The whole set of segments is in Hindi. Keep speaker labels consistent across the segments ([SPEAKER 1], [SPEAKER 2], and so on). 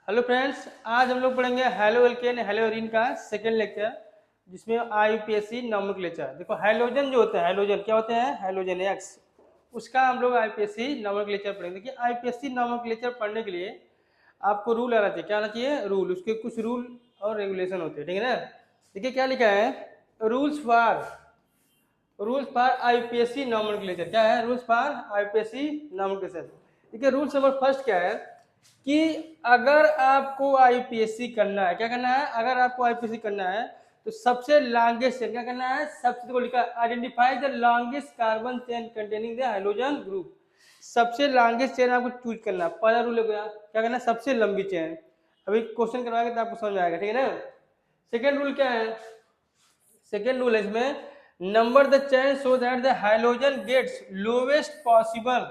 [SPEAKER 1] हेलो फ्रेंड्स, आज हम लोग पढ़ेंगे हेलो एल्केन हेलो एरीन का सेकेंड लेक्चर, जिसमें आईयूपीएससी नॉमेनक्लेचर। देखो हैलोजन जो होता है, हैलोजन क्या होते हैं, हैलोजन एक्स, उसका हम लोग आईयूपीएससी नॉमेनक्लेचर पढ़ेंगे। देखिए आईयूपीएससी नॉमेनक्लेचर पढ़ने के लिए आपको रूल आना चाहिए। क्या आना चाहिए? रूल। उसके कुछ रूल और रेगुलेशन होते हैं, ठीक है ना। देखिए क्या लिखा है, रूल्स फॉर आईयूपीएससी नॉमेनक्लेचर। क्या है? Rules for आईयूपीएससी nomenclature. देखिए रूल्स नंबर फर्स्ट क्या है कि अगर आपको आईपीएससी करना है, क्या करना है, अगर आपको आईपीएससी करना है तो सबसे लॉन्गेस्ट चेन क्या करना है, सबसे को लिखा identify the longest carbon chain containing the hydrogen group. सबसे लॉन्गेस्ट चेन आपको चूज करना है। पहला रूल हो गया, क्या करना है, सबसे लंबी चेन। अभी क्वेश्चन करवाएंगे तो आपको समझ में आएगा, ठीक है ना। सेकेंड रूल क्या है, सेकेंड रूल है इसमें, number the chain so that the hydrogen gets lowest possible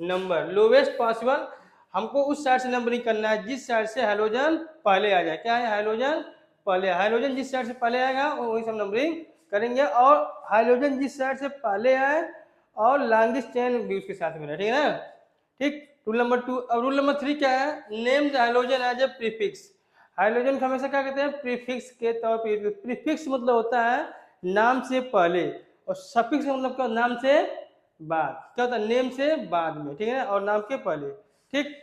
[SPEAKER 1] number. Lowest possible, हमको उस साइड से नंबरिंग करना है जिस साइड से हाइड्रोजन पहले आ जाए। क्या है? हाइड्रोजन पहले, हाइड्रोजन जिस साइड से पहले आएगा वही सब नंबरिंग करेंगे, और हाइड्रोजन जिस साइड से पहले आए और लॉन्गेस्ट चेन भी उसके साथ में रहे, ठीक है ना। ठीक, रूल नंबर 2। अब रूल नंबर 3 क्या है, name the hydrogen as a prefix. Hydrogen को हमेशा क्या कहते हैं, प्रीफिक्स के तौर पर। प्रीफिक्स मतलब होता है नाम से पहले, और सफिक्स मतलब क्या, नाम से बाद। क्या होता है? नेम से बाद में, ठीक है ना, और नाम के पहले। ठीक,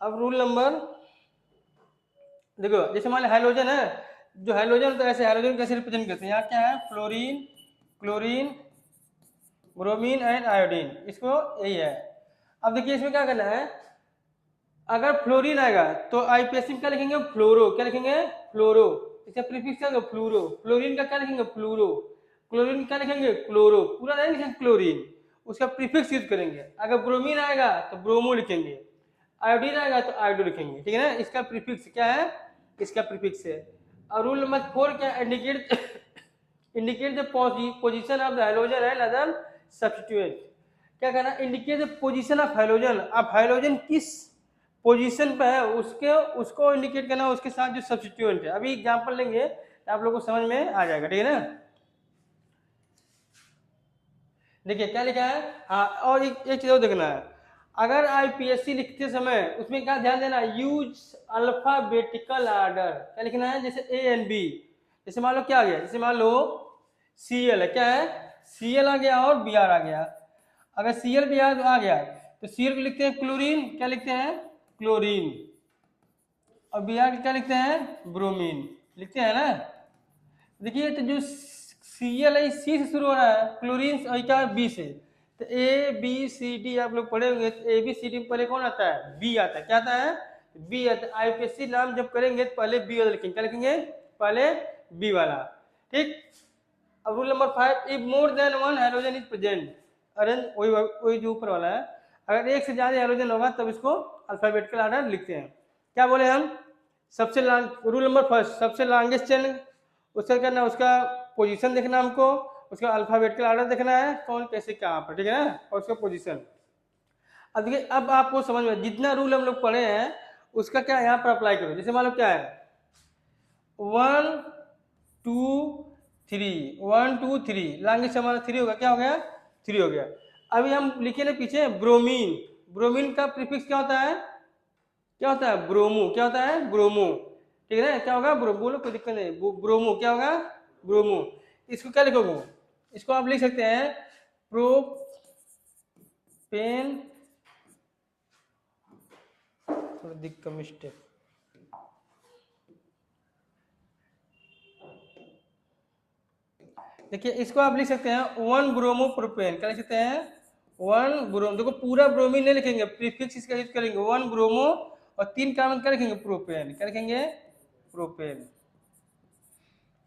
[SPEAKER 1] अब रूल नंबर देखो, जैसे मान लो हाइड्रोजन है, जो हाइड्रोजन तो ऐसे हाइड्रोजन कैसे रिप्रेजेंट करते हैं, यहाँ क्या है, fluorine, chlorine, bromine and iodine, इसको यही है। अब देखिए इसमें क्या करना है, अगर फ्लोरीन आएगा तो आईपीएससी में क्या लिखेंगे, फ्लोरो। क्या लिखेंगे? फ्लोरो। इसका प्रीफिक्स क्या होगा, फ्लूरो। फ्लोरीन का क्या लिखेंगे, फ्लूरो। क्लोरीन क्या लिखेंगे, क्लोरो। पूरा नहीं लिखेंगे क्लोरीन, उसका प्रीफिक्स यूज करेंगे। अगर ब्रोमीन आएगा तो ब्रोमो लिखेंगे, आयोडीन आएगा तो आयोडो लिखेंगे, ठीक है ना। इसका प्रीफिक्स क्या है, इसका प्रीफिक्स है। और रूल नंबर 4 क्या, indicate indicate the position of the hydrogen and other substituent. क्या कहना, indicate the position of hydrogen. अब हाइड्रोजन किस पोजीशन पे है उसके उसको इंडिकेट करना, उसके साथ जो सब्स्टिट्यूएंट है। अभी एग्जांपल लेंगे तो आप लोगों को समझ में आ जाएगा, ठीक है ना। देखिए क्या लिखा है, हाँ, और एक चीज और देखना है, अगर आईपीएससी लिखते समय उसमें क्या ध्यान देना, यूज अल्फाबेटिकल ऑर्डर। क्या लिखना है, जैसे ए एंड बी। जैसे मान लो क्या आ गया, जैसे मान लो सीएल है, क्या है, सीएल आ गया और बी आर आ गया। अगर सीएल बी आर आ गया तो सीएल को लिखते हैं क्लोरीन, क्या लिखते हैं, क्लोरीन, और बी आर क्या लिखते हैं, ब्रोमीन, लिखते हैं ना। देखिए तो जो सीएल है सी से शुरू हो रहा है, क्लोरीन क्या है, बी से। तो ए बी सी डी आप लोग पढ़े होंगे, तो ए बी सी डी में पहले कौन आता है, बी आता है। क्या आता है, बी आता है। आईपीएससी नाम जब करेंगे तो पहले बी वाला लिखेंगे। क्या लिखेंगे, पहले बी वाला। ठीक, अब rule number 5, if more than one hydrogen is present, arrange, वही वही जो ऊपर वाला है, अगर एक से ज्यादा हाइड्रोजन होगा तब इसको अल्फाबेटिकल ऑर्डर लिखते हैं। क्या बोले हम, सबसे लॉन्ग, रूल नंबर फर्स्ट, सबसे लॉन्गेस्ट चेन, उसका करना, उसका पोजीशन देखना हमको, उसका अल्फाबेटिकल ऑर्डर देखना है, कौन कैसे कहाँ पर, ठीक है ना, और उसका पोजीशन। अब देखिए, अब आपको समझ में, जितना रूल हम लोग पढ़े हैं उसका क्या यहाँ पर अप्लाई करो। जैसे मान लो क्या है, 1 2 3, 1 2 3, लॉन्गेस्ट हमारा 3 होगा, क्या हो गया, 3 हो गया। अभी हम लिखे ना पीछे ब्रोमीन, ब्रोमीन का प्रीफिक्स क्या होता है, क्या होता है, ब्रोमो। क्या होता है, ब्रोमो, ठीक है ना, क्या होगा, बोलो, कोई दिक्कत नहीं, ब्रोमो क्या होगा, ब्रोमो। इसको क्या लिखोगे, इसको आप लिख सकते हैं प्रोपेन, थोड़ा दिक्कत मिस्टेक, देखिए इसको आप लिख सकते हैं 1 ब्रोमो प्रोपेन। क्या लिख सकते हैं, 1 ब्रोमो। देखो पूरा ब्रोमीन नहीं लिखेंगे, प्रीफिक्स इसका यूज करेंगे, 1 ब्रोमो, और 3 कार्बन क्या लिखेंगे, प्रोपेन। क्या लिखेंगे, प्रोपेन,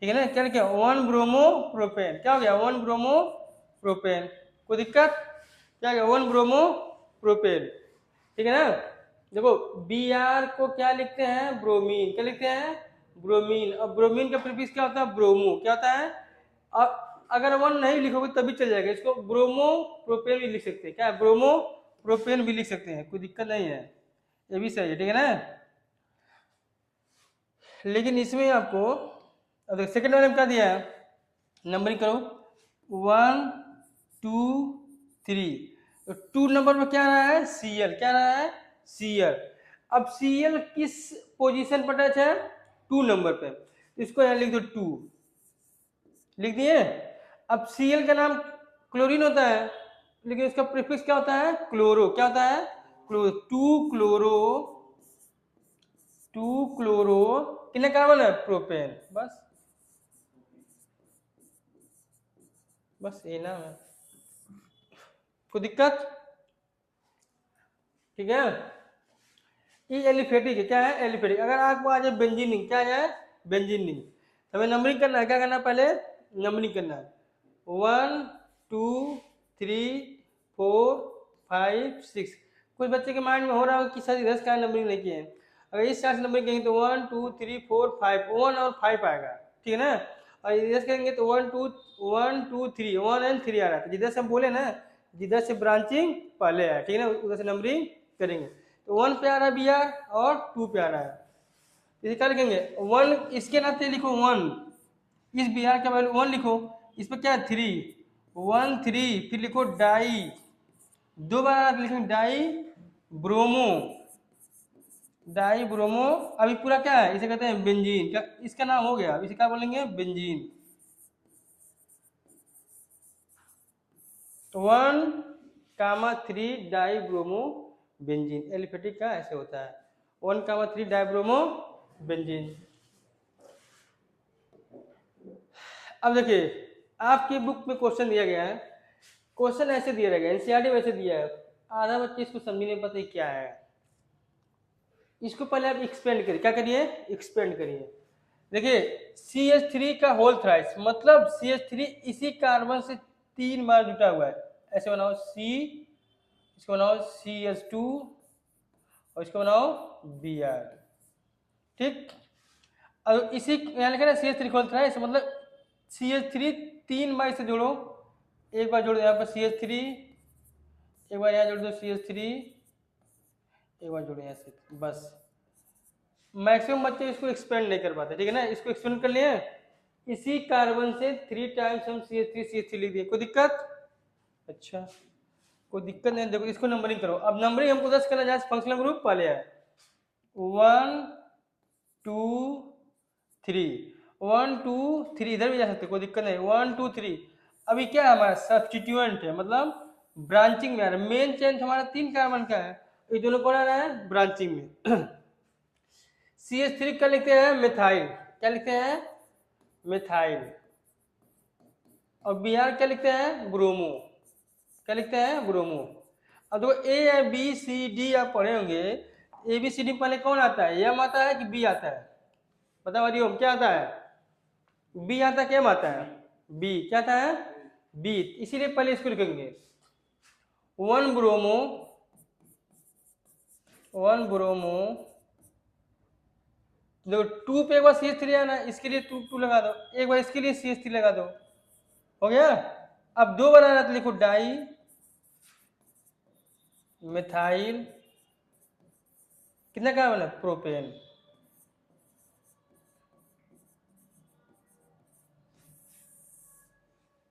[SPEAKER 1] ठीक है ना। क्या लिखा, 1 ब्रोमो प्रोपेन। क्या हो गया, 1 ब्रोमो प्रोपेन। कोई दिक्कत, क्या गया, 1 ब्रोमो प्रोपेन, ठीक है ना। देखो बी आर को क्या लिखते हैं, ब्रोमीन। क्या लिखते हैं, ब्रोमीन, और ब्रोमीन का प्रीफिक्स क्या होता है, ब्रोमो। क्या होता है, और अगर 1 नहीं लिखोगे तभी चल जाएगा, इसको ब्रोमो प्रोपेन भी लिख सकते हैं। क्या है, ब्रोमो प्रोपेन भी लिख सकते हैं, कोई दिक्कत नहीं है, ये भी सही है, ठीक है ना। लेकिन इसमें आपको, अब सेकेंड वाले में क्या दिया है, नंबरिंग करो, 1 2 3, तो 2 नंबर में क्या रहा है, सीएल। क्या रहा है, सीएल। अब Cl किस पोजीशन पर टच है? 2 नंबर पे, तो इसको यहाँ लिख दो 2, लिख दिए। अब Cl का नाम क्लोरीन होता है, लेकिन इसका प्रीफिक्स क्या होता है? क्लोरो। क्या होता है? क्लोरो। 2 क्लोरो कितने कार्बन है? प्रोपेन। बस ये नाम है, कोई दिक्कत? ठीक है, ये एलिफेटिक है। क्या है? एलिफेटिक। अगर आपको आ जाए बेंजीनिंग, क्या है? बेंजीनिंग, तो हमें नंबरिंग करना है। क्या करना है? पहले नंबरिंग करना है। 1 2 3 4 5 6। कुछ बच्चे के माइंड में हो रहा हो कि सर इधर का नंबरिंग नहीं किए हैं। अगर इस चार से नंबरिंग करेंगे तो 1 2 3 4 5, 1 और 5 आएगा, ठीक है ना। और इधर करेंगे तो 1 2 3, 1 एंड 3 आ रहा है। तो जिधर से हम बोले ना, जिधर से ब्रांचिंग पहले है, ठीक है ना, उधर से नंबरिंग करेंगे। तो 1 पे आ रहा है बी आर और 2 पे आ रहा है, इसे क्या लिखेंगे? 1 इसके नाते लिखो 1, इस बी आर का वैल्यू 1 लिखो, इस पर क्या है? 3, 1 3, फिर लिखो डाई, दो बार लिखेंगे डाई ब्रोमो, डाई ब्रोमो। अभी पूरा क्या है? इसे कहते हैं बेंजीन। क्या इसका नाम हो गया? इसे क्या बोलेंगे? Benzene. 1,3 die bromo benzene. Aliphatic का ऐसे होता है, 1,3 डाई ब्रोमो बेंजीन। अब देखिए, आपकी बुक में क्वेश्चन दिया गया है, क्वेश्चन ऐसे दिया गया है, एनसीईआरटी वैसे दिया है, आधा बच्चे इसको समझ नहीं पाते क्या है। इसको पहले आप एक्सपेंड करिए। क्या करिए? एक्सपेंड करिए। देखिए, CH3 का होल थ्राइस, मतलब CH3 इसी कार्बन से 3 बार जुटा हुआ है। ऐसे बनाओ C, इसको बनाओ CH2 और इसको बनाओ Br, ठीक। अब इसी यहाँ लिखा है CH3 होल थ्राइस, मतलब CH3 3 बार इसे जोड़ो, एक बार जोड़ दो यहाँ पर CH3, एक बार यहाँ जोड़ दो CH3, एक बार जोड़ो यहाँ से, बस। मैक्सिमम बच्चे इसको एक्सपेंड नहीं कर पाते, ठीक है ना। इसको एक्सपेंड कर लिए, इसी कार्बन से 3 टाइम्स हम CH3 लिख दिए। कोई दिक्कत? अच्छा, कोई दिक्कत नहीं। देखो, इसको नंबरिंग करो। अब नंबरिंग हमको 10 करना, जहाँ फंक्शनल ग्रुप पहले है 1 2 3, 1 2 3, इधर भी जा सकते, कोई दिक्कत नहीं। 1 2 3। अभी क्या है? हमारा सब्स्टिट्यूएंट है, मतलब ब्रांचिंग में आ रहा है। मेन चेंज हमारा 3 कार्बन का है, ये दोनों कौन आ रहा है? ब्रांचिंग में। CH3 क्या लिखते हैं? मिथाइल। क्या लिखते हैं? मिथाइल। और Br क्या लिखते हैं? ब्रोमो। क्या लिखते हैं? ब्रोमो। अब देखो, A B C D आप पढ़े होंगे, ABCD पहले कौन आता है? M आता है कि B आता है? बताओ हरिओम, क्या आता है? B आता है कि M आता है? B। क्या आता है? B। इसीलिए पहले इसको लिखेंगे 1 ब्रोमो, 1 ब्रोमो। देखो 2 पे एक बार CH3 आना, इसके लिए 2 लगा दो, एक बार इसके लिए CH3 लगा दो, हो गया। अब 2 बार आना तो लिखो डाई मिथाइल, कितना कार्बन है? Propane.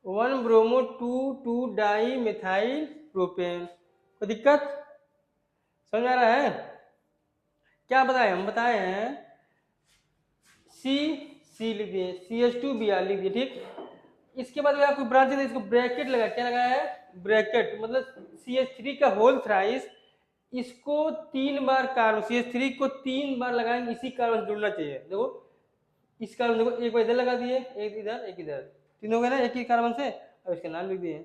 [SPEAKER 1] One bromo 2 di methyl propane. कोई दिक्कत? समझ आ रहा है? क्या बताए? हम बताए हैं C लिख दिए, CH2Br लिख दिए, ठीक। इसके बाद आपको ब्रांच है, इसको ब्रैकेट लगा। क्या लगाया है? ब्रैकेट, मतलब CH3 का होल थ्राइस, इसको 3 बार कार्बन, CH3 को 3 बार लगाएंगे, इसी कार्बन से जुड़ना चाहिए। देखो, इस कार्बन, देखो, एक बार इधर लगा दिए, एक इधर एक इधर, 3 हो गए ना एक ही कार्बन से। अब इसके नाम लिख दिए।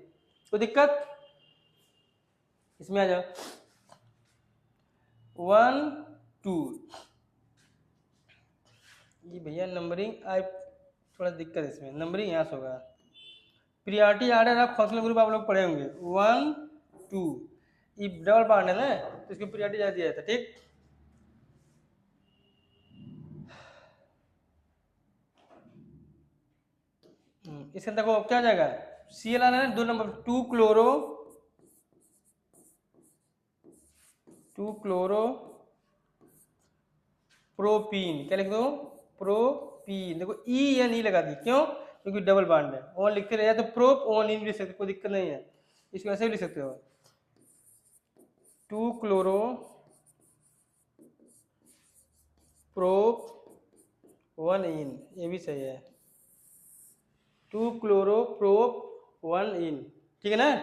[SPEAKER 1] कोई दिक्कत? इसमें आ जाओ 1 2। ये भैया नंबरिंग थोड़ा दिक्कत है इसमें, नंबरिंग यहाँ से होगा। प्रियॉरिटी आर्डर आप फंक्शनल ग्रुप आप लोग पढ़े होंगे, 1 2, ये डबल बाउंड है ना, तो इसको प्रियॉरिटी ज़्यादा दिया जाता है, ठीक। इसके अंदर देखो क्या जाएगा? Cl आना है 2 नंबर, 2 क्लोरो प्रोपीन। क्या लिख दो? प्रोपीन। देखो E या लगा दी, क्यों? क्योंकि डबल बॉन्ड है। ओन लिखते रहे, या तो प्रोप ओन इन भी लिख सकते, कोई दिक्कत नहीं है, इसको ऐसे भी लिख सकते हो। 2 क्लोरो प्रोप 1 इन, ये भी सही है, 2 क्लोरो प्रोप 1 इन, ठीक है ना,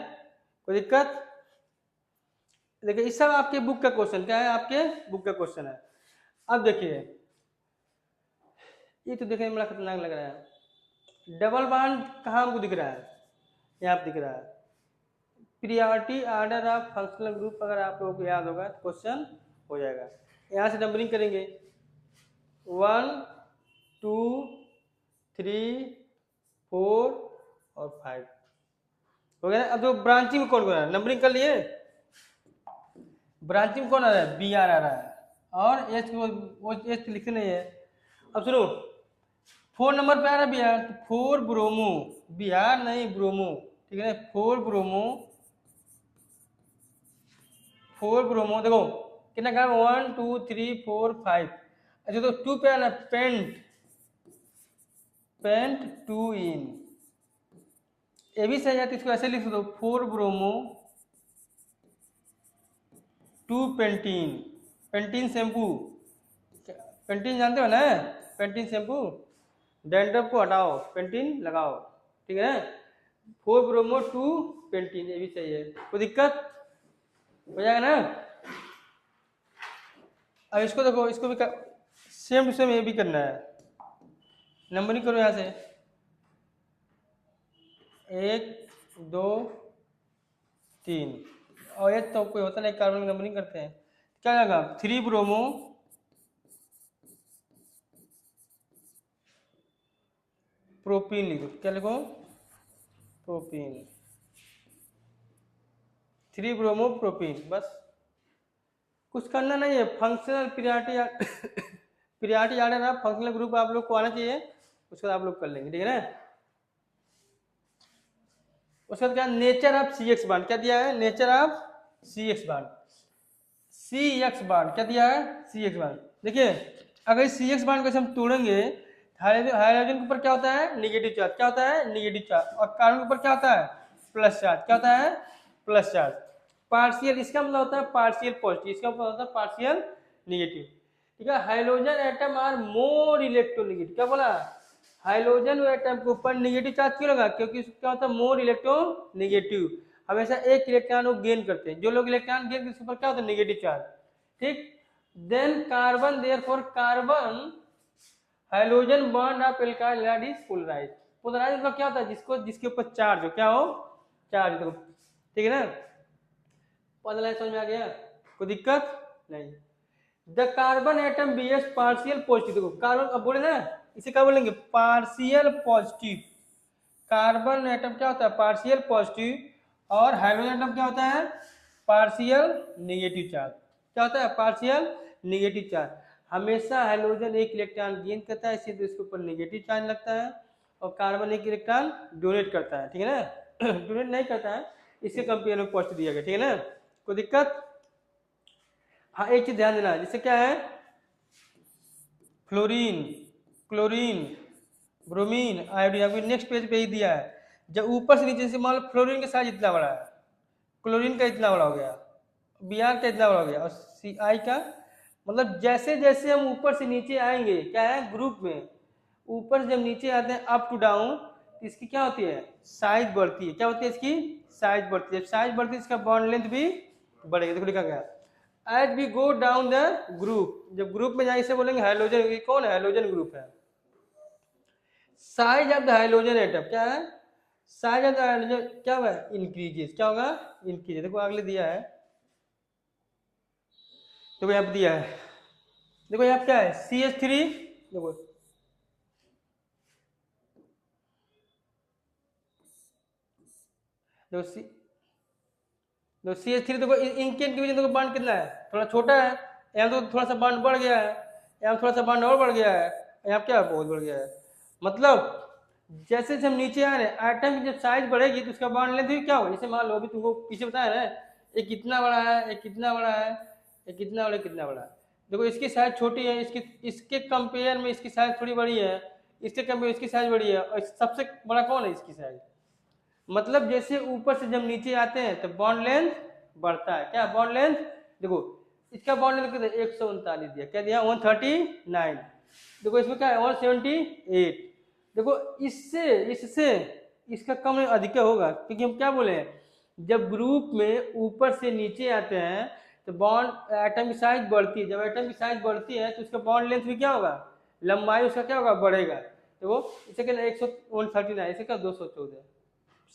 [SPEAKER 1] कोई दिक्कत? देखिए इस सब आपके बुक का क्वेश्चन, क्या है आपके बुक का क्वेश्चन है। अब देखिए ये तो देखने में बड़ा खतरनाक लग रहा है, डबल बॉन्ड कहाँ हमको दिख रहा है, यहाँ पे दिख रहा है, priority order of functional group, अगर आप लोगों को याद होगा तो क्वेश्चन हो जाएगा। यहाँ से नंबरिंग करेंगे 1 2 3 4 और 5 हो गया। अब जो ब्रांचिंग में कौन कौन आ रहा है, नंबरिंग कर लिए, ब्रांचिंग में कौन आ रहा है, बी आर आ रहा है, और एच वो एच लिखते नहीं है। अब सुनो 4 नंबर पे आ रहा है बी आर, तो 4 ब्रोमो, बी आर नहीं ब्रोमो, ठीक है ना, 4 ब्रोमो, 4 ब्रोमो, देखो कितना कहा 1 2 3 4 5, अच्छा तो 2 पे आना पेंट, पेंट 2 इन, ये भी सही है, तो इसको ऐसे लिख दो 4 bromo 2 pentene, Pantene shampoo, Pantene जानते हो ना, पेंटीन शैम्पू, डैंड्रफ को हटाओ पेंटीन लगाओ, ठीक है, 4 ब्रोमो 2 पेंटीन, ये भी सही है, कोई दिक्कत हो जाएगा ना। अब इसको देखो, इसको भी सेम टू सेम ये भी करना है, नंबरिंग करो यहाँ से 1 2 3, और ये तो कोई होता नहीं, कार्बन नंबरिंग करते हैं, क्या लगा 3 ब्रोमो प्रोपीन लिखो, क्या लिखो प्रोपीन, 3 ब्रोमो प्रोपीन, बस कुछ करना नहीं है। फंक्शनल प्रियोरिटी प्रियोरिटी ऑर्डर आप फंक्शनल ग्रुप आप लोग को आना चाहिए, उसके बाद आप लोग कर लेंगे, ठीक है ना। उसके बाद क्या, nature of C X bond क्या दिया है, nature of C X bond, C X bond क्या दिया है, सी एक्स बांड। देखिए अगर सी एक्स बांड को हम तोड़ेंगे, हाइड्रोजन के ऊपर क्या होता है, निगेटिव चार्ज, क्या होता है निगेटिव चार्ज, और कार्बन के ऊपर क्या होता है प्लस चार्ज, क्या होता है प्लस चार्ज, पार्शियल, इसका मतलब होता है पार्शियल पॉजिटिव, इसका मतलब होता है पार्शियल निगेटिव, ठीक है। Hydrogen atom are more electronegative, क्या बोला, हाइड्रोजन एटम के ऊपर नेगेटिव चार्ज क्यों लगा, क्योंकि क्या होता है मोर इलेक्ट्रोनेगेटिव, हमेशा एक इलेक्ट्रॉन वो गेन करते हैं, जो लोग इलेक्ट्रॉन गेन करते हैं उसके ऊपर क्या होता है नेगेटिव चार्ज, ठीक। Then carbon, therefore carbon hydrogen bond of alkyl halide is polarized, polarized मतलब क्या होता है, जिसको जिसके ऊपर चार्ज हो, क्या हो चार्ज, देखो ठीक है ना, पता समझ में आ गया, कोई दिक्कत नहीं। The carbon atom bears partial positive, देखो कार्बन, अब बोले ना इसे क्या बोलेंगे पार्शियल पॉजिटिव, कार्बन एटम क्या होता है पार्शियल पॉजिटिव, और हाइड्रोजन एटम क्या होता है पार्शियल नेगेटिव चार्ज, क्या होता है पार्शियल नेगेटिव चार्ज, हमेशा हाइड्रोजन एक इलेक्ट्रॉन गेन करता है, इसीलिए इसके ऊपर नेगेटिव चार्ज लगता है, और कार्बन एक इलेक्ट्रॉन डोनेट करता है, ठीक है ना डोनेट नहीं करता है, इसके कंपेयर में पॉजिटिव दिया गया, ठीक है ना, कोई दिक्कत। हाँ एक चीज ध्यान देना, जिससे क्या है फ्लोरीन, क्लोरीन, ब्रोमीन, आयोडीन, आपको नेक्स्ट पेज पे ही दिया है, जब ऊपर से नीचे से मान लो फ्लोरीन का साइज इतना बड़ा है, क्लोरीन का इतना बड़ा हो गया, Br का इतना बड़ा हो गया, और Ci का, मतलब जैसे जैसे हम ऊपर से नीचे आएंगे क्या है ग्रुप में, ऊपर से जब नीचे आते हैं अप टू डाउन, तो इसकी क्या होती है साइज बढ़ती है, क्या होती है इसकी साइज बढ़ती है, साइज बढ़ती है इसका बॉन्ड लेंथ भी बढ़ेगा, देखो लिखा गया as we go down the group, जब ग्रुप में जाए इसे बोलेंगे हाइड्रोजन, ये कौन है हाइड्रोजन ग्रुप है। Size of the hydrogen atom क्या है, साइज ऑफ द हाइड्रोजन क्या होगा इंक्रीजेस, क्या होगा इंक्रीजेस, देखो अगले दिया है, देखो यहाँ पे दिया है, देखो यहाँ क्या है CH3, देखो देखो CH3, देखो इनके बीच देखो बांड कितना है थोड़ा छोटा है, यहाँ तो थोड़ा सा बांड बढ़ गया है, यहाँ थोड़ा सा बांड और बढ़ गया है, यहाँ क्या है बहुत बढ़ गया है, मतलब जैसे जैसे हम नीचे आ रहे हैं आइटम की जब साइज बढ़ेगी तो उसका बांड लेंथ भी क्या होगा, जैसे मान लो अभी तुमको पीछे बताया ना एक कितना बड़ा है, एक कितना बड़ा है, एक कितना बड़ा, कितना बड़ा है, देखो इसकी साइज छोटी है, इसके कंपेयर में इसकी साइज थोड़ी बड़ी है, इसके कंपेयर इसकी साइज बड़ी है, और सबसे बड़ा कौन है इसकी साइज, मतलब जैसे ऊपर से जब नीचे आते हैं तो बॉन्ड लेंथ बढ़ता है, क्या बॉन्ड लेंथ, देखो इसका बॉन्ड लेंथ कितना 139 दिया, क्या दिया 139। देखो इसमें क्या है 178। देखो इससे इससे इसका कम अधिक होगा, क्योंकि हम क्या बोले हैं जब ग्रुप में ऊपर से नीचे आते हैं तो बॉन्ड एटम की साइज बढ़ती है, जब एटम की साइज बढ़ती है तो उसका बॉन्ड लेंथ भी क्या होगा, लंबाई उसका क्या होगा, बढ़ेगा। तो वो इसे क्या 139, इसे क्या 214।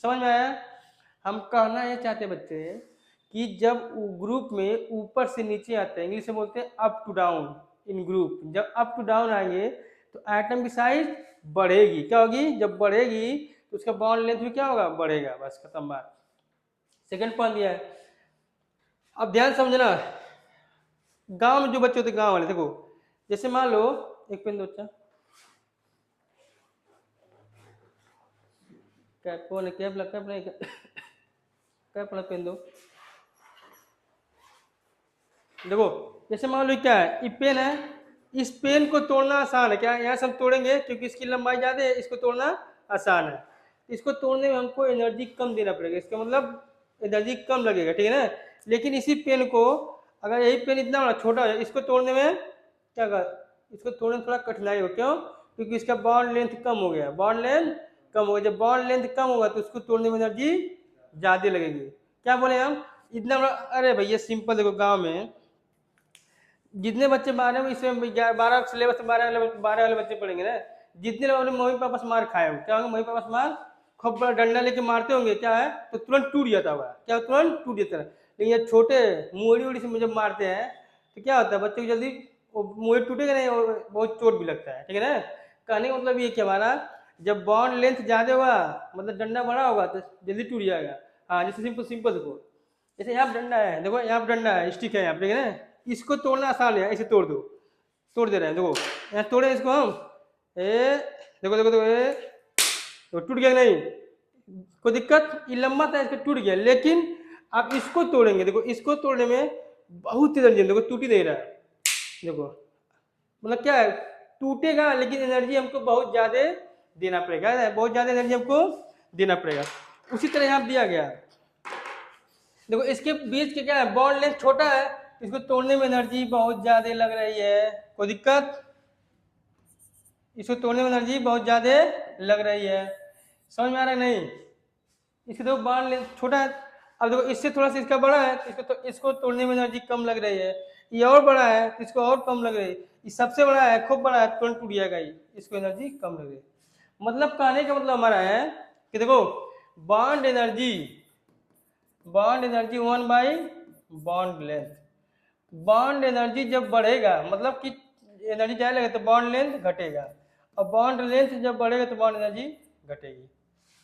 [SPEAKER 1] समझ में आया? हम कहना ये चाहते बच्चे कि जब ग्रुप में ऊपर से नीचे आते हैं, इंग्लिश में बोलते हैं up to down in group, जब अप टू डाउन आएंगे तो एटम की साइज बढ़ेगी, क्या होगी, जब बढ़ेगी तो उसका बॉन्ड लेंथ भी क्या होगा, बढ़ेगा। बस खत्म बात। सेकंड पॉइंट दिया है, अब ध्यान समझना। गांव में जो बच्चे होते गांव वाले, देखो जैसे मान लो एक पेन दो, अच्छा कैप कौन है, कैप लगा अपने कैप वाला पेन दो। देखो जैसे मान लो क्या है, ये पेन है, इस पेन को तोड़ना आसान है, क्या यहाँ से हम तोड़ेंगे क्योंकि इसकी लंबाई ज्यादा है, इसको तोड़ना आसान है। इसको तोड़ने में हमको एनर्जी कम देना पड़ेगा, इसका मतलब एनर्जी कम लगेगा, ठीक है ना। लेकिन इसी पेन को अगर यही पेन इतना बड़ा छोटा है, इसको तोड़ने में क्या कर, इसको तोड़ने में थोड़ा कठिनाई हो, क्यों, क्योंकि इसका बॉन्ड लेंथ कम हो गया, बॉन्ड लेंथ कम हो गया। जब बॉन्ड लेंथ कम होगा तो उसको तोड़ने में एनर्जी ज्यादा लगेगी। क्या बोले हम, इतना बड़ा, अरे भैया सिंपल, देखो गाँव में जितने बच्चे 12 में इसमें 12 सिलेबस 12 वाले बच्चे पढ़ेंगे ना, जितने लोग अपने मम्मी पापा से मार खाए होंगे, क्या होंगे, मम्मी पापा से मार खूब बड़ा डंडा लेके मारते होंगे, क्या है तो तुरंत टूट जाता होगा, क्या तुरंत टूट जाता है। लेकिन ये छोटे मुहरी उड़ी से जब मारते हैं तो क्या होता है, बच्चे को जल्दी मुहरी टूटेगा नहीं और बहुत चोट भी लगता है, ठीक है ना। कहने का मतलब ये कि हमारा जब बॉन्ड लेंथ ज्यादा होगा, मतलब डंडा बड़ा होगा तो जल्दी टूट जाएगा। हाँ जैसे सिंपल सिंपल देखो, जैसे यहाँ डंडा है, देखो यहाँ डंडा है, स्टिक है यहाँ पे, ठीक है ना, इसको तोड़ना आसान है, इसे तोड़ दो, तोड़ दे रहे हैं, देखो यहाँ तोड़े इसको हम, देखो देखो देखो तो टूट गया नहीं, कोई दिक्कत, ये लंबा था इसका टूट गया। लेकिन आप इसको तोड़ेंगे, देखो इसको तोड़ने में बहुत एनर्जी, देखो टूट ही नहीं रहा है, देखो मतलब क्या है, टूटेगा लेकिन एनर्जी हमको बहुत ज्यादा देना पड़ेगा, बहुत ज्यादा एनर्जी हमको देना पड़ेगा। उसी तरह यहाँ दिया गया, देखो इसके बीच के क्या है, बॉन्ड लेंथ छोटा है, इसको तोड़ने में एनर्जी बहुत ज्यादा लग रही है, कोई दिक्कत, इसको तोड़ने में एनर्जी बहुत ज्यादा लग रही है। समझ में आ रहा है नहीं, इसके देखो बॉन्ड लेंथ छोटा है, अब देखो इससे थोड़ा सा इसका बड़ा है तो इसको तोड़ने में एनर्जी कम लग रही है, ये और बड़ा है तो इसको और कम लग रही है, ये सबसे बड़ा है, खूब बड़ा है, तुरंत टूट जाएगा, इसको एनर्जी कम लग रही है। मतलब कहने का मतलब हमारा है कि देखो bond energy 1 by bond length, bond energy जब बढ़ेगा मतलब कि एनर्जी ज्यादा लगेगा तो बॉन्ड लेंथ घटेगा, और बॉन्ड लेंथ जब बढ़ेगा तो बॉन्ड एनर्जी घटेगी।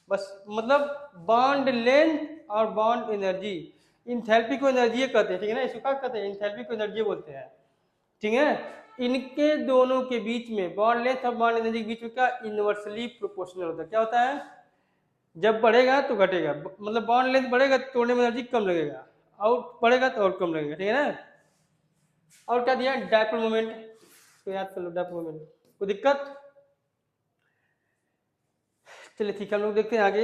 [SPEAKER 1] बस मतलब बॉन्ड लेंथ और बॉन्ड एनर्जी, इंथैल्पी को एनर्जी कहते हैं, ठीक है ना, इसको क्या कहते हैं, इंथैल्पी को एनर्जी बोलते हैं, ठीक है। इनके दोनों के बीच में बॉन्ड लेंथ और बॉन्ड एनर्जी के बीच में क्या इनवर्सली प्रोपोर्शनल होता है, क्या होता है, जब बढ़ेगा तो घटेगा, मतलब बॉन्ड लेंथ बढ़ेगा तो तोड़ने में एनर्जी कम लगेगा, और बढ़ेगा तो और कम लगेगा, ठीक है ना। और क्या दिया, डायपोल मोमेंट, तो याद कर लो डायपोल मोमेंट, कोई दिक्कत। चलिए ठीक है, हम लोग देखते हैं आगे।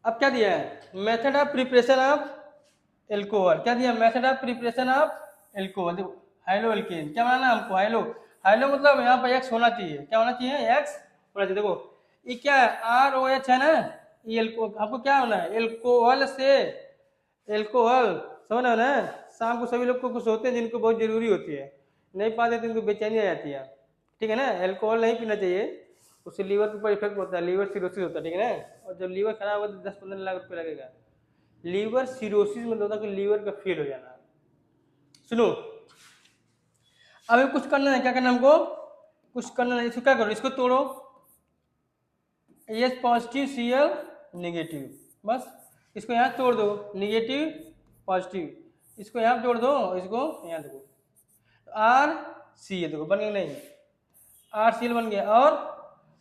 [SPEAKER 1] अब क्या दिया है, method of preparation of alcohol, क्या दिया, method of preparation of alcohol. देखो हाइलो एल्केन क्या बनाना हमको, हाइलो, हाइलो मतलब यहाँ पर एक्स होना चाहिए, क्या होना चाहिए, एक्स होना चाहिए। देखो ये क्या है, ROH है ना, ये आपको क्या होना है, एल्कोहल से, एल्कोहल समझ ना, शाम को सभी लोग को कुछ होते हैं जिनको बहुत जरूरी होती है, नहीं पाते तो इनको बेचैनी आ जाती है, ठीक है ना। एल्कोहल नहीं पीना चाहिए, उससे लीवर के ऊपर इफेक्ट होता है, लीवर सिरोसिस होता है, ठीक है ना। और जब लीवर खराब होता है 10-15 लाख रुपये लगेगा। लीवर सिरोसिस मतलब होता है कि लीवर का फेल हो जाना। सुनो अभी कुछ करना है, क्या करना हमको, कुछ करना है, इसको क्या करो, इसको तोड़ो, एच पॉजिटिव Cl नेगेटिव, बस इसको यहाँ तोड़ दो, नेगेटिव पॉजिटिव, इसको यहाँ जोड़ दो, इसको यहाँ देखो RCl, देखो बन गया नहीं, RCl बन गया, और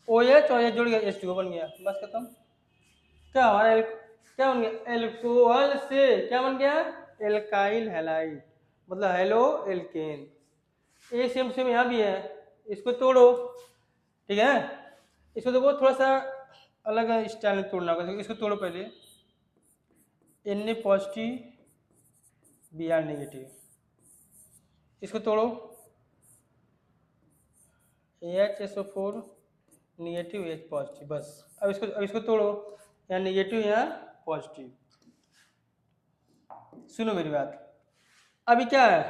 [SPEAKER 1] OH और H जोड़ गया H2O बन गया, बस खत्म। क्या हमारा क्या बन गया, एल्कोहल से क्या बन गया, एल्काइल हैलाइड, मतलब हेलो एल्केन। ए सेम सेम यहाँ भी है, इसको तोड़ो, ठीक है। इसको देखो थोड़ा सा अलग स्टाइल में तोड़ना होगा, इसको तोड़ो पहले, Na पॉजिटिव Br नेगेटिव, इसको तोड़ो, HSO4 नेगेटिव H पॉजिटिव, बस। अब इसको तोड़ो, यहाँ नेगेटिव यहाँ पॉजिटिव। सुनो मेरी बात, अभी क्या है,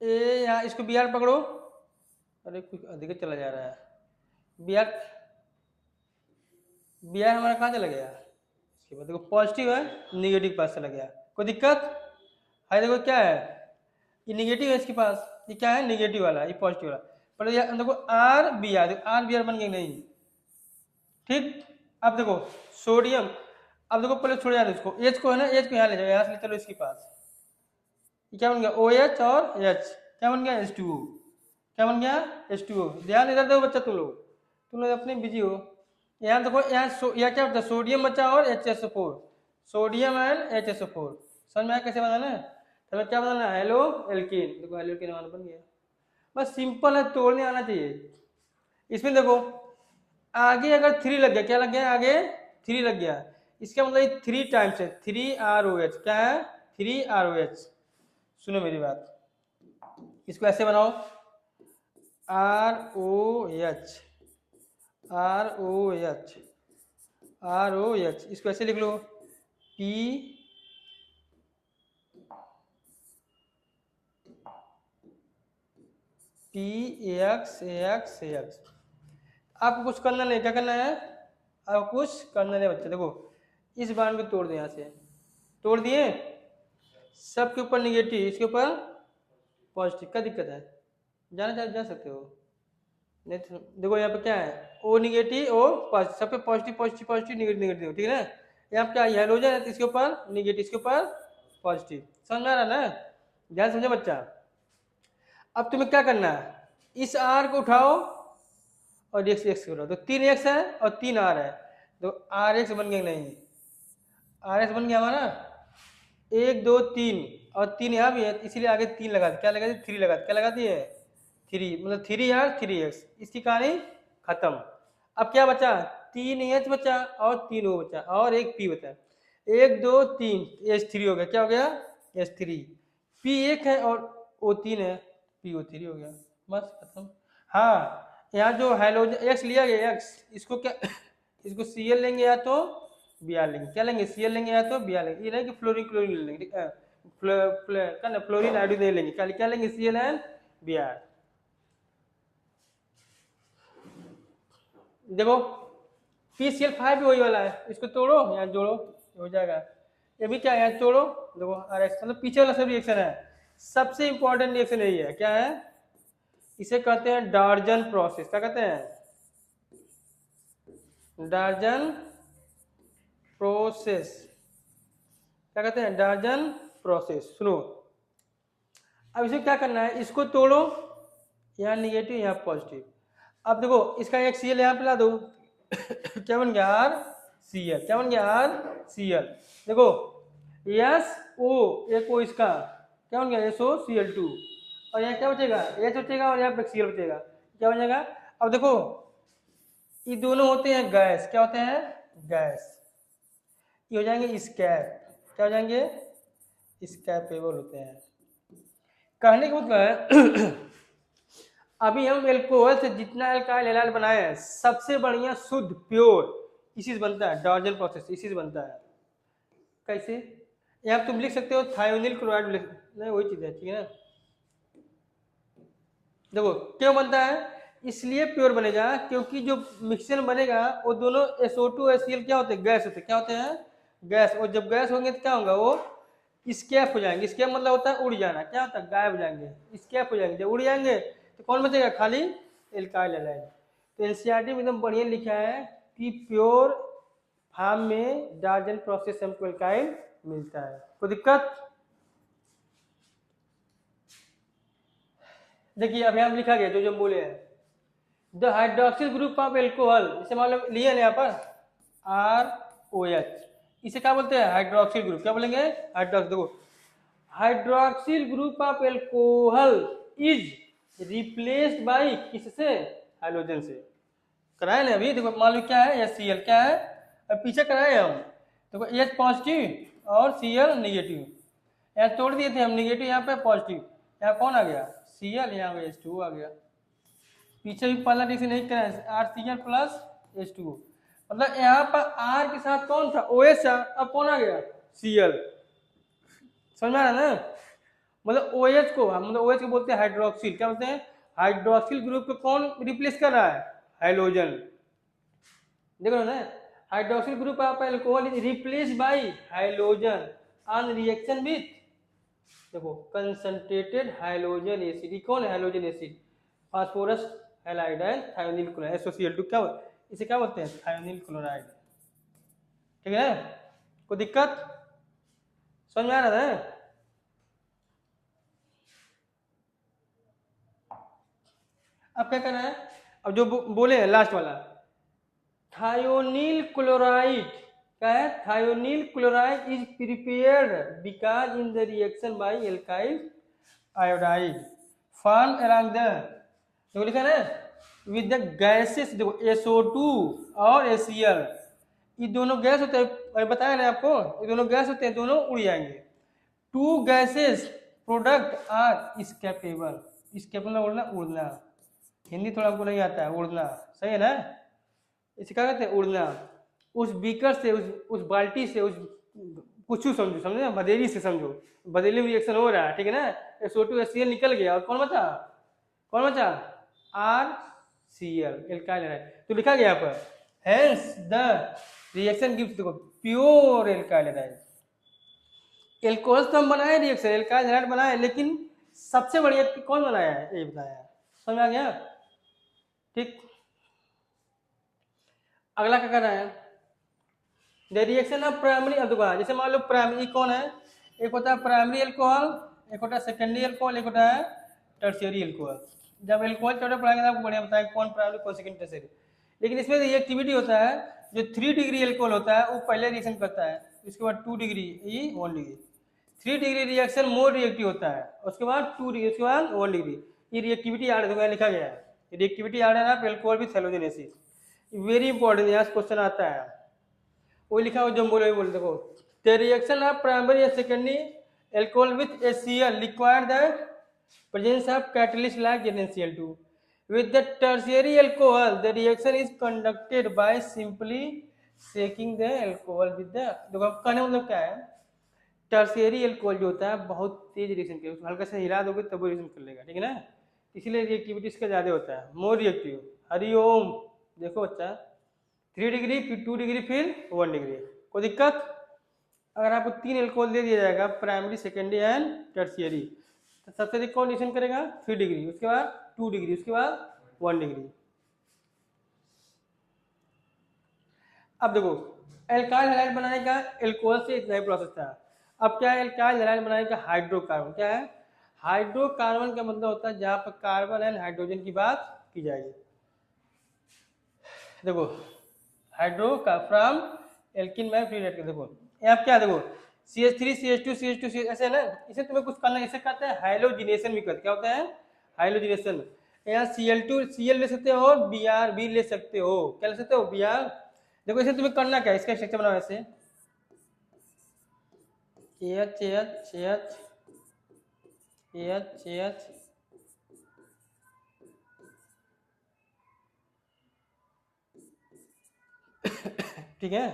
[SPEAKER 1] ए यहाँ इसको Br पकड़ो, अरे कुछ अधिक चला जा रहा है, Br हमारा कहाँ चला गया, इसके बाद देखो पॉजिटिव है, नेगेटिव पास चला गया, कोई दिक्कत है? देखो क्या है, ये नेगेटिव है इसके पास, ये क्या है नेगेटिव वाला, ये पॉजिटिव वाला, पर देखो आर बी आर बन गया नहीं, ठीक। अब देखो सोडियम, अब देखो पहले छोड़ जाए इसको, एच को है ना, एच को यहाँ ले जाओ, यहाँ से ले चलो इसके पास, ये क्या बन गया OH और H, क्या बन गया H2O, क्या बन गया H2O। ध्यान इधर दो बच्चा, तुम लोग अपने बिजी हो। यहाँ देखो यहाँ क्या बचा, सोडियम बचा और HSO4, सोडियम एंड HSO4, समझ में आया कैसे बनाना है? तो हमें क्या बनाना है, हेलो एल्कीन, देखो हेलो एल्कीन बन गया, बस सिंपल है, तोड़ने आना चाहिए। इसमें देखो आगे अगर 3 लग गया, क्या लग गया, आगे 3 लग गया, इसका मतलब 3 टाइम्स है, 3ROH, क्या है 3ROH। सुनो मेरी बात, इसको ऐसे बनाओ, ROH, इसको ऐसे लिख लो, PAX। आपको कुछ करना नहीं, क्या करना है, आपको कुछ करना नहीं बच्चे। देखो इस बांड को तोड़ दे, यहाँ से तोड़ दिए, सबके ऊपर निगेटिव, इसके ऊपर पॉजिटिव, क्या दिक्कत है, जा सकते हो नहीं तो। देखो यहाँ पे क्या है, O निगेटिव O पॉजिटिव, सब पे पॉजिटिव पॉजिटिव पॉजिटिव नेगेटिव, ठीक है ना। यहाँ पे क्या हेलोजन है, इसके ऊपर निगेटिव, इसके ऊपर पॉजिटिव, समझ में आ रहा ना, ध्यान समझे बच्चा। अब तुम्हें क्या करना है, इस R को उठाओ और x करो, तो 3x है और 3R है, तो RX बन गया, नहीं RX बन गया हमारा, 1 2 3 और 3 यहाँ भी है, इसीलिए आगे 3 लगा दिया, क्या लगा दिया 3 लगा दिया, क्या लगा दिए 3, मतलब 3R 3x, इसकी कहानी खत्म। अब क्या बचा, 3H बचा और 3O बचा और एक P बचा, 1 2 3 H3 हो गया, क्या हो गया H3, P 1 है और O 3 है, PO3 हो गया, बस खत्म। हाँ यहाँ जो हाइड्रोजन X लिया गया, X इसको क्या इसको Cl लेंगे या तो Br लेंगे, क्या लेंगे Cl लेंगे या तो Br लेंगे, ये नहीं कि फ्लोरीन क्लोरीन ले लेंगे, फ्लोरीन आयोडीन नहीं लेंगे, क्या लेंगे Cl एंड Br। देखो PCl5 भी वही वाला है, इसको तोड़ो यहाँ जोड़ो, हो जाएगा। ये भी क्या है, यहाँ तोड़ो, देखो RX, मतलब पीछे वाला सब रिएक्शन है, सबसे इंपॉर्टेंट रिएक्शन यही है, क्या है, इसे कहते हैं डार्जन प्रोसेस, क्या कहते हैं, डार्जन प्रोसेस, क्या कहते हैं, डार्जन प्रोसेस। सुनो अब इसे क्या करना है, इसको तोड़ो, यहाँ निगेटिव यहाँ पॉजिटिव, अब देखो इसका एक Cl यहाँ पे ला दो क्या बन गया RCl, क्या बन गया RCl। देखो SO, एक O इसका क्या बन गया SOCl2, और यहाँ क्या बचेगा H बचेगा और यहाँ पे Cl बचेगा, क्या बचेगा। अब देखो ये दोनों होते हैं गैस, क्या होते हैं गैस, ये हो जाएंगे स्कैप, क्या हो जाएंगे स्कैपेबल होते हैं। कहने का मतलब है अभी हम एल्कोहल से जितना एल्काइल हैलाइड बनाए हैं, सबसे बढ़िया शुद्ध प्योर इसी से बनता है, डार्जन प्रोसेस इसी से बनता है। कैसे, यहाँ तुम लिख सकते हो थायोनिल क्लोराइड, नहीं वही चीज है, ठीक है ना। देखो क्यों बनता है, इसलिए प्योर बनेगा क्योंकि जो मिक्सचर बनेगा वो दोनों SO2 HCl क्या होते हैं, गैस होते हैं, क्या होते हैं गैस, और जब गैस होंगे तो क्या होगा, वो स्कैप हो जाएंगे, स्कैप मतलब होता है उड़ जाना, क्या होता है गायब हो जाएंगे, स्कैप हो जाएंगे, जब उड़ जाएंगे तो कौन बचेगा, खाली एल्काइल हैलाइड। तो एनसीईआरटी में एकदम बढ़िया लिखा है कि प्योर फार्म में डार्जन प्रोसेस हमको एल्काइल मिलता है, कोई दिक्कत। देखिए अब यहाँ लिखा गया जो हम बोले हैं, the hydroxyl group of alcohol, जैसे मान लो लिया ना यहाँ पर ROH, इसे क्या बोलते हैं हाइड्रोक्सिल ग्रुप, क्या बोलेंगे हाइड्रोक्सिल। देखो hydroxyl group of alcohol is replaced by किससे, हाइड्रोजन से, कराए ना अभी। देखो मान लो क्या है HCl, क्या है अब पीछे कराए हम, देखो H पॉजिटिव और Cl नेगेटिव, यहाँ तोड़ दिए थे हम, निगेटिव यहाँ पे पॉजिटिव, यहाँ कौन आ गया Cl, यहाँ पे H2O आ गया। पीछे भी पहला रिएक्शन नहीं करा RCl प्लस H2O, मतलब यहाँ पर R के साथ कौन था OH था, अब कौन आ गया Cl। समझ में आ रहा है ना, मतलब OH को हम मतलब OH को बोलते हैं हाइड्रोक्सिल, क्या बोलते हैं हाइड्रोक्सिल ग्रुप को कौन रिप्लेस कर रहा है हाइड्रोजन। देखो ना, hydroxyl group of alcohol is replaced by hydrogen on reaction with, देखो कंसंट्रेटेड हाइड्रोजन एसिड, कौन है hydrogen acid phosphorus halide and thionyl chloride SOCl2, क्या इसे क्या बोलते हैं थायोनिल क्लोराइड। ठीक है, कोई दिक्कत समझ में आ रहा है। अब क्या करना है, अब जो बोले लास्ट वाला थायोनिल क्लोराइड, क्या है thionyl chloride is prepared because in the reaction by alkyl iodide form around the, देखो लिखा है विद द गैसेस, देखो SO2 और HCl, ये दोनों गैस होते हैं, बताया ना आपको, ये दोनों गैस होते हैं, दोनों उड़ जाएंगे। Two gases product are escapable, escapable उड़ना, उड़ना, हिंदी थोड़ा हमको नहीं आता है, उड़ना सही है ना, इसे क्या कहते हैं उड़ना। उस बीकर से उस बाल्टी से उस कुछ समझो, समझे बदेली से समझो, बदेली में रिएक्शन हो रहा है, ठीक है ना, SO2 HCl निकल गया और कौन बचा, कौन बचा RCl एल्काइल हाइड्राइड, तो लिखा गया यहाँ पर हेंस द रिएक्शन गिव्स, देखो प्योर एल्काइल हाइड्राइड। एल्कोहल तो हम बनाए रिएक्शन एल्काइल हाइड्राइड बनाए, लेकिन सबसे बढ़िया कौन बनाया है ये बताया, समझ आ गया। ठीक, अगला क्या करना है द रिएक्शन ऑफ प्राइमरी, अब देखो जैसे मान लो प्राइमरी कौन है, एक होता है प्राइमरी अल्कोहल, एक होता है सेकेंडरी अल्कोहल, एक होता है टर्शियरी अल्कोहल। जब अल्कोहल चैप्टर पढ़ाएंगे तो आपको बढ़िया बताएंगे कौन प्राइमरी कौन सेकेंडरी टर्शियरी, लेकिन इसमें रिएक्टिविटी होता है, जो 3 डिग्री अल्कोहल होता है वो पहले रिएक्शन करता है, उसके बाद 2 डिग्री, ये 1 degree, 3 degree reaction more reactive होता है, उसके बाद 2 डिग्री, उसके बाद 1 डिग्री, ये रिएक्टिविटी आर्ड लिखा गया है, रिएक्टिविटी आर्ड है ना alcohol with halogen acid, very important, यहाँ क्वेश्चन आता है, वो लिखा हो जो बोले देखो the reaction of primary and secondary alcohol with HCl require the presence of catalyst like NaCl2 with the tertiary alcohol the reaction is conducted by simply shaking the alcohol with the, देखो कहने मतलब क्या है, टर्शियरी अल्कोहल जो होता है बहुत तेज रिएक्शन करेगा, हल्का सा हिला दोगे तब वो रिएक्शन कर लेगा, ठीक है ना, इसीलिए रिएक्टिविटी इसका ज्यादा होता है, मोर रिएक्टिव। हरिओम, देखो बच्चा 3 डिग्री फिर 2 डिग्री फिर 1 डिग्री, कोई दिक्कत। अगर आपको 3 अल्कोहल दे दिया जाएगा प्राइमरी सेकेंडरी एंड टर्शियरी, तो सबसे अधिक कौन रिएक्शन करेगा 3 डिग्री, उसके बाद 2 डिग्री, उसके बाद 1 डिग्री। अब देखो एल्काइल हैलाइड बनाने का अल्कोहल से इतना ही प्रोसेस था, अब क्या है एल्काइल हैलाइड बनाने का हाइड्रोकार्बन, क्या है हाइड्रोकार्बन का मतलब होता है जहां पर कार्बन एंड हाइड्रोजन की बात की जाएगी। देखो हाइड्रो का फ्रॉम एल्किन में फ्री रेड, देखो यहाँ क्या देखो CH3 CH2 CH2 ऐसे है ना, इसे तुम्हें कुछ करना, इसे कहते हैं हाइलोजिनेशन भी करते, क्या होता है हाइलोजिनेशन। यहाँ Cl2 Cl ले सकते हो और Br भी ले सकते हो, क्या ले सकते हो Br। देखो इसे तुम्हें करना क्या है, इसका स्ट्रक्चर बनाओ ऐसे CH ठीक है,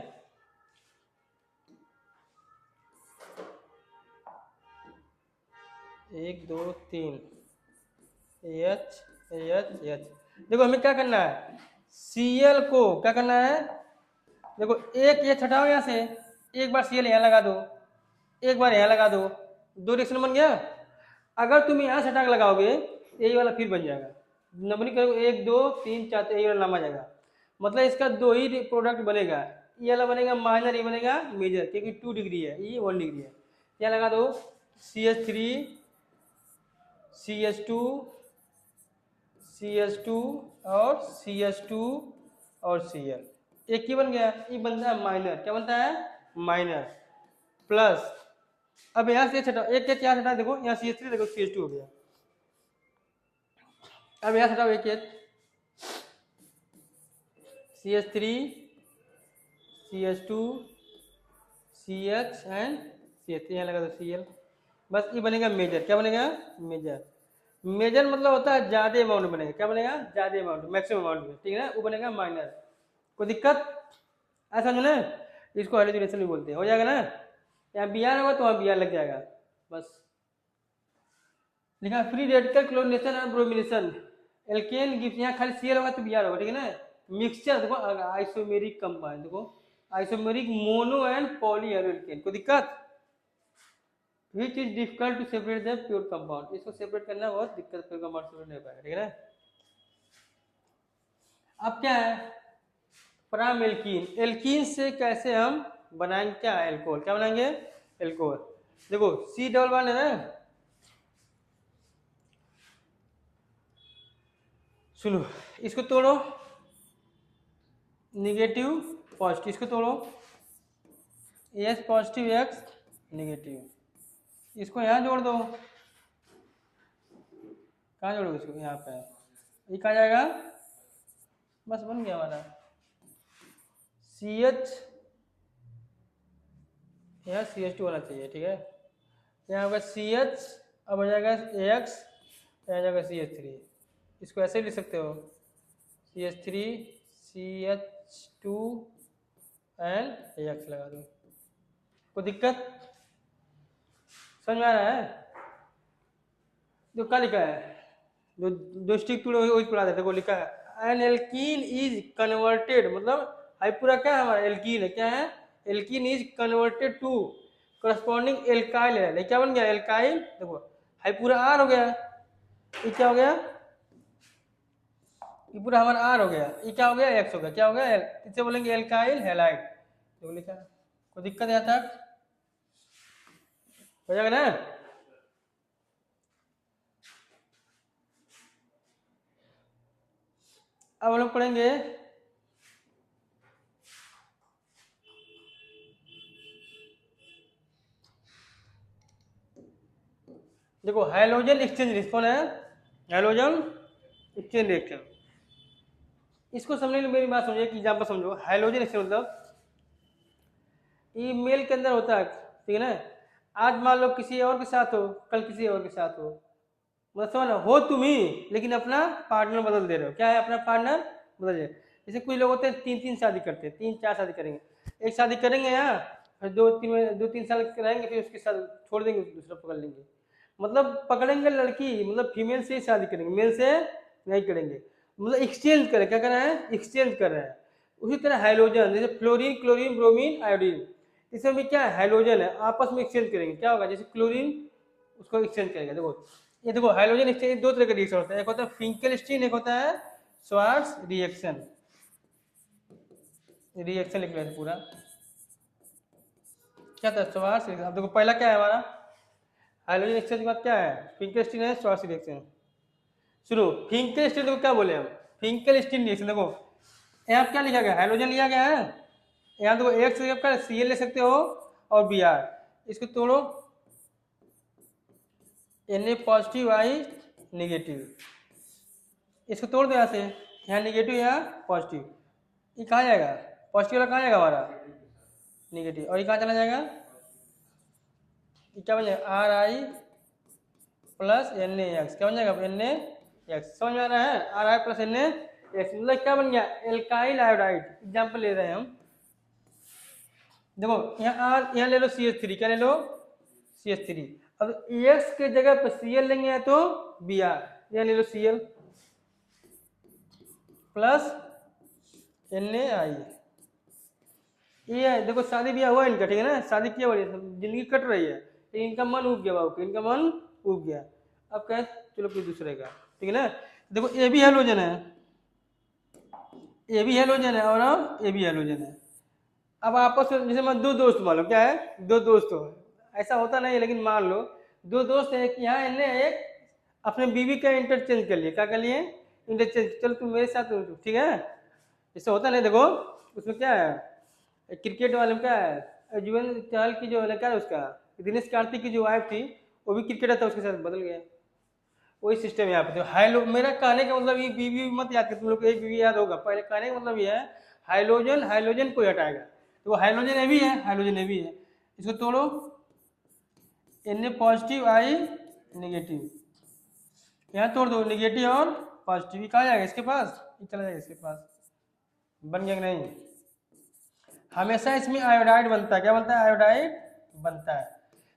[SPEAKER 1] 1 2 3 H। देखो हमें क्या करना है Cl को क्या करना है, देखो एक H हटाओ यहाँ से, एक बार Cl यहाँ लगा दो, एक बार यहाँ लगा दो, 2 रिएक्शन बन गया। अगर तुम यहाँ से हटा के लगाओगे यही वाला फिर बन जाएगा, नंबरिंग करोगे 1 2 3 4 यही वाला नाम आ जाएगा, मतलब इसका 2 ही प्रोडक्ट बनेगा, ये वाला बनेगा माइनर, ये बनेगा मेजर, क्योंकि 2 डिग्री है ये 1 डिग्री है। यहाँ लगा दो CH3 CH2 CH2 और CH2 और Cl, एक ही बन गया, ये बनता है माइनर, क्या बनता है माइनर प्लस। अब यहाँ से हटाओ, एक एक यहाँ हटा, देखो यहाँ CH3 देखो CH2 हो गया, अब यहाँ हटाओ एक एक CH3 CH2 CH and CH3, यहाँ लगा दो Cl, बस ये बनेगा मेजर। क्या बनेगा? मेजर। मेजर मतलब होता है ज्यादा अमाउंट बनेगा। क्या बनेगा? ज्यादा अमाउंट, मैक्सिमम अमाउंट में, ठीक है ना। वो बनेगा माइनर। कोई दिक्कत? ऐसा समझो ना, इसको हाइड्रोजनेशन भी बोलते हैं। हो जाएगा ना, यहाँ बी आर होगा तो वहाँ बी आर लग जाएगा बस। लिखा फ्री रेडिकल क्लोरीनेशन और ब्रोमिनेशन एल्केन गिव्स, यहाँ खाली सीएल होगा तो बी आर होगा, ठीक है ना। मिक्सचर देखो आइसोमेरिक कंपाउंड, देखो isomeric mono and poly alkane. कोई दिक्कत? Which is difficult to separate the pure compound, इसको सेपरेट करना बहुत दिक्कत, प्योर कंपाउंड सेपरेट नहीं हो पाएगा, ठीक है ना। अब क्या है? Prime alkene. एल्कीन से कैसे हम बनाएंगे? क्या है? एल्कोहल। क्या बनाएंगे? एल्कोहल। देखो सी डबल बॉन्ड है ना, सुनो इसको तोड़ो, निगेटिव पॉजिटिव, इसको तोड़ो, एस पॉजिटिव एक्स निगेटिव, इसको यहाँ जोड़ दो। कहाँ जोड़ोगे इसको? यहाँ पे। ये कहाँ जाएगा? बस बन गया हमारा सी एच, यहाँ सी एच टू होना चाहिए, ठीक है। यहाँ होगा सी एच, अब हो जाएगा एक्स, यहाँ जाएगा सी एच थ्री। इसको ऐसे भी लिख सकते हो, C H three C H two and X लगा दो। कोई दिक्कत? समझ में आ रहा है? जो क्या लिखा है, जो स्टिक टूल वही पढ़ा देते, वो लिखा है एन एल्कीन इज कन्वर्टेड, मतलब हाई पूरा क्या है हमारा? एल्कीन है। क्या है? Alkene is converted to corresponding alkyl है। क्या बन गया? एल्काइल। देखो हाई पूरा आर हो गया, ये क्या हो गया? ये पूरा हमारा आर हो गया, ये क्या हो गया? एक्स हो गया। क्या हो गया? इससे बोलेंगे एल्काइल हैलाइड। देखो लिखा, कोई दिक्कत यहाँ तक? हो जाएगा ना। अब हम लोग पढ़ेंगे देखो हाइड्रोजन एक्सचेंज रिएक्शन है, हाइड्रोजन एक्सचेंज रिएक्शन। इसको समझने के लिए मेरी बात समझिए कि एग्जाम्पल समझो। हाइड्रोजन एक्सचेंज मतलब ये मेल के अंदर होता है, ठीक है ना। आज मान लो किसी और के साथ हो, कल किसी और के साथ हो, मतलब समझ हो तुम ही, लेकिन अपना पार्टनर बदल दे रहे हो। क्या है? अपना पार्टनर बदल जाए। जैसे कुछ लोग होते हैं तीन शादी करते हैं, 3-4 शादी करेंगे। एक शादी करेंगे यहाँ, फिर 2-3 साल रहेंगे, फिर उसके साथ छोड़ देंगे, दूसरा पकड़ लेंगे। मतलब पकड़ेंगे लड़की, मतलब फीमेल से ही शादी करेंगे, मेल से नहीं करेंगे। मतलब एक्सचेंज करें। क्या कर रहे हैं? एक्सचेंज कर रहे हैं। उसी तरह हाइड्रोजन, जैसे फ्लोरीन, क्लोरीन, ब्रोमीन, आयोडीन, इसमें भी क्या है? हाइड्रोजन है, आपस में एक्सचेंज करेंगे। क्या होगा? जैसे क्लोरीन उसको एक्सचेंज करेगा। देखो ये देखो हाइड्रोजन एक्सचेंज दो तरह का रिएक्शन होता है, एक होता है फिंकेलस्टीन, एक होता है श्वार्ट्ज रिएक्शन। रिएक्शन लिख लेते पूरा, क्या था? Swarts reaction. अब देखो पहला क्या है हमारा? हाइड्रोजन एक्सचेंज के बाद क्या है? फिंकेलस्टीन है, श्वार्ट्ज रिएक्शन। सुनो फिंकेलस्टीन को क्या बोले हम? Finkelstein reaction. देखो यहाँ क्या लिखा गया? हाइड्रोजन लिया गया है, यहाँ देखो एक्स का सी ले सकते हो और बी आर, इसको तोड़ो, Na पॉजिटिव आई नेगेटिव, इसको तोड़ दो यहाँ से, यहाँ नेगेटिव यहाँ पॉजिटिव, ये कहाँ जाएगा? पॉजिटिव वाला कहाँ जाएगा हमारा? नेगेटिव। और ये कहाँ चला जाएगा? ये क्या बन जाएगा? R I plus N A X. क्या बन जाएगा? N A X. समझ में आ रहा है? R I plus N A X मतलब क्या बन गया? Alkyl iodide. एग्जाम्पल ले रहे हैं हम, देखो यहाँ आर, यहाँ ले लो सी एच थ्री। क्या ले लो? C H three. अब एक्स के जगह पर सी एल लेंगे तो बी आर, यहाँ ले लो C L plus N A I. ये है देखो शादी ब्याह हुआ इनका, ठीक है ना, शादी किया बड़ी जिंदगी कट रही है, लेकिन इनका मन उब गया बाबू, इनका मन उब गया। अब क्या? चलो कोई दूसरे का, ठीक है ना। देखो ए भी हेलोजन है, ए भी हेलोजन है और ए भी हेलोजन है। अब आपस में जैसे मैं दो दोस्त मान लो, क्या है? दो दोस्त हो, ऐसा होता नहीं है लेकिन मान लो दो दोस्त है, यहाँ इनने एक अपने बीवी का इंटरचेंज कर लिया। क्या कर लिए? इंटरचेंज। चलो तुम मेरे साथ, ठीक है, इससे होता नहीं। देखो उसमें क्या है, क्रिकेट वाले में क्या है, जीवन चहल की जो है क्या है उसका, दिनेश कार्तिक की जो वाइफ थी वो भी क्रिकेटर था, उसके साथ बदल गया। वही सिस्टम यहाँ पे। तो हाइलो, मेरा कहने का मतलब ये बीवी मत याद कर, तुम लोग को एक बीवी याद होगा। पहले कहने का मतलब ये है हाइलोजन, हाइलोजन को हटाएगा, तो वो हाइलोजन ए भी है, हाइलोजन ए भी है। इसको तोड़ो, Na पॉजिटिव I नेगेटिव, यहाँ तोड़ दो नेगेटिव और पॉजिटिव, ये कहाँ जाएगा इसके पास, ये चला जाएगा इसके पास, बन गया कि नहीं। हमेशा इसमें आयोडाइड बनता है, क्या बनता है, आयोडाइड बनता है।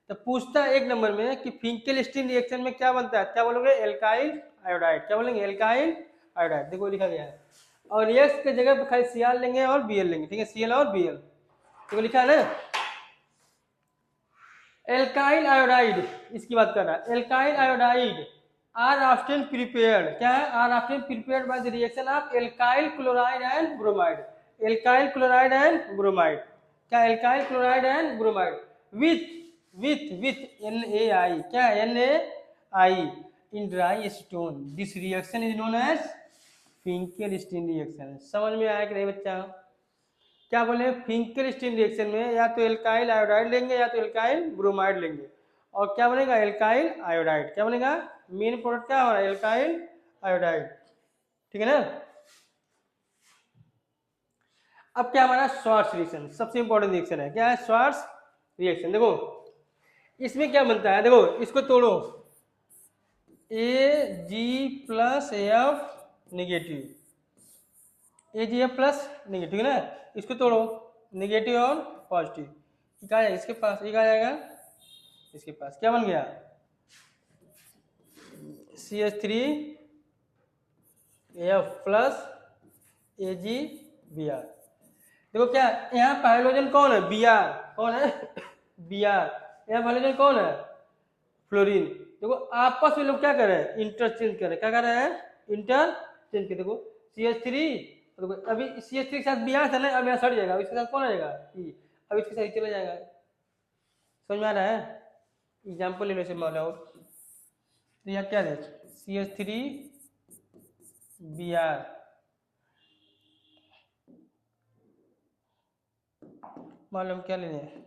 [SPEAKER 1] तो पूछता है 1 नंबर में कि फिंकेलस्टीन रिएक्शन में क्या बनता है, क्या बोलोगे, एल्काइल आयोडाइड, क्या बोलेंगे, एल्काइल आयोडाइड, देखो लिखा गया है। और एक्स के जगह पे खाली Cl लेंगे और Bl लेंगे, ठीक है, Cl और Bl, देखो लिखा है ना। एल्काइल आयोडाइड इसकी बात कर रहा है, alkyl iodide are often prepared, क्या है, are often prepared by the reaction of alkyl chloride and bromide, alkyl chloride and bromide, क्या, alkyl chloride and bromide with NaI, क्या है, NaI in dry stone, this reaction is known as Finkelstein reaction. समझ में आया कि नहीं बच्चा, क्या बोले, फिंकेलस्टीन रिएक्शन में या तो एल्काइल आयोडाइड लेंगे या तो एल्काइल ब्रोमाइड लेंगे, और क्या बनेगा, एल्काइल आयोडाइड, क्या बनेगा, मेन प्रोडक्ट क्या हो रहा है, एल्काइल आयोडाइड, ठीक है ना। अब क्या हमारा श्वार्ट्ज रिएक्शन, सबसे इंपॉर्टेंट रिएक्शन है, क्या है, श्वार्ट्ज रिएक्शन। देखो इसमें क्या बनता है, देखो इसको तोड़ो, Ag plus F negative, AgF plus negative ना, इसको तोड़ो, नेगेटिव और पॉजिटिव, ये कहाँ जाएगा इसके पास, ये कहाँ जाएगा इसके पास, क्या बन गया, CH3F प्लस AgBr। देखो क्या, यहाँ पे हाइड्रोजन कौन है, Br, कौन है, Br, यहाँ हाइड्रोजन कौन है, फ्लोरीन। देखो आपस में लोग क्या कर रहे हैं, इंटरचेंज कर रहे हैं, क्या कर रहे हैं, इंटरचेंज कर, देखो CH3, देखो अभी CH3 के साथ Br था ना, अब यहाँ सट जाएगा, अब इसके साथ कौन आ जाएगा, अब इसके साथ चला जाएगा, समझ में आ रहा है। एग्जाम्पल ले लो, मान लो तो यहाँ क्या है, CH3Br, मालूम क्या लेने हैं,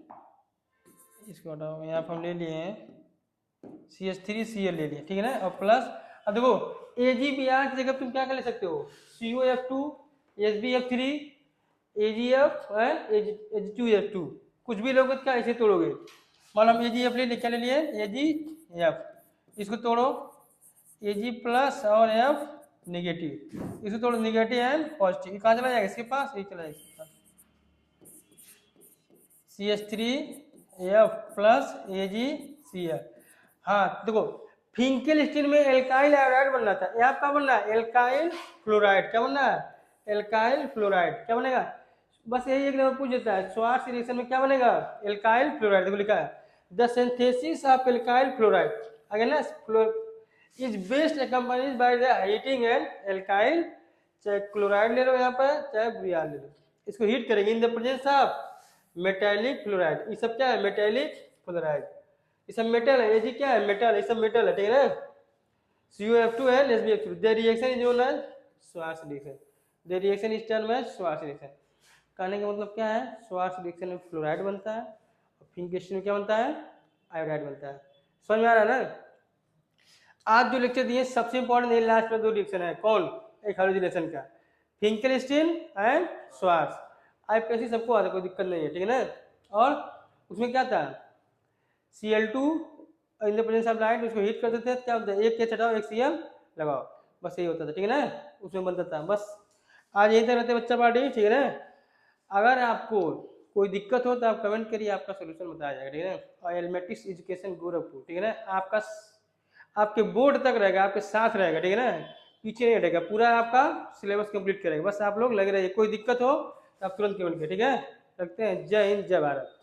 [SPEAKER 1] इसको हटाओ, यहाँ पर हम ले लिए हैं CH3Cl ले लिया, ठीक है ना, और प्लस, अब देखो AgBr की जगह तुम क्या कर ले सकते हो, COF2, SbF3, AgF and H2F2, कुछ भी लोगे क्या ऐसे तोड़ोगे, मालूम AgF ले क्या ले लिए, AgF, इसको तोड़ो, Ag प्लस और F नेगेटिव, इसको तोड़ो, नेगेटिव एंड पॉजिटिव, कहाँ चला जाएगा इसके पास, ये चला जाएगा CH3F प्लस AgCl। हाँ देखो फिंकेलस्टीन में एल्काइल आयोडाइड बनना था, यहाँ क्या बनना है, एल्काइल फ्लोराइड, क्या बनना है, एल्काइल फ्लोराइड, क्या बनेगा, बस यही एक नंबर पूछ देता है, श्वार्ट्ज रिएक्शन में क्या बनेगा, एल्काइल फ्लोराइड, देखो लिखा है, the synthesis of alkyl fluoride again ना is best accompanied by the heating and alkyl, चाहे क्लोराइड ले लो यहाँ पर, चाहे Br ले लो, इसको हीट करेंगे in the presence of metallic fluoride, ये सब क्या है, मेटालिक फ्लोराइड, ये सब मेटल है, ये जी क्या है, मेटल, ये सब मेटल है, ठीक है ना, COF2 and SbF2, the reaction is known as Swarts reaction, the reaction is termed as Swarts reaction. कहने का मतलब क्या है, श्वार्ट्ज रिएक्शन में फ्लोराइड बनता है और फिंकेलस्टीन में क्या बनता है, आयोडाइड बनता है, समझ में आ रहा है ना। आज जो लेक्चर दिए सबसे इंपॉर्टेंट ये लास्ट में 2 रिएक्शन है, कौन, एक हाइड्रोजनेशन का, फिंकेलस्टीन एंड श्वार्ट्ज, आईपीएससी सबको आता, कोई दिक्कत नहीं है, ठीक है ना। और उसमें क्या था, Cl2 in the presence of light, उसको हीट करते थे, क्या होता है, एक के हटाओ एक Cl लगाओ, बस यही होता था, ठीक है ना, उसमें बनता था। बस आज यही तक रहते बच्चा पार्टी, ठीक है ना। अगर आपको कोई दिक्कत हो तो आप कमेंट करिए, आपका सोल्यूशन बताया जाएगा, ठीक है ना। और एलमेटिक्स एजुकेशन गोरखपुर, ठीक है ना, आपका आपके बोर्ड तक रहेगा, आपके साथ रहेगा, ठीक है ना, पीछे नहीं हटेगा, पूरा आपका सिलेबस कंप्लीट करेगा। बस आप लोग लगे रहिए, कोई दिक्कत हो तो आप तुरंत कमेंट करिए, ठीक है। रखते हैं, जय हिंद जय भारत।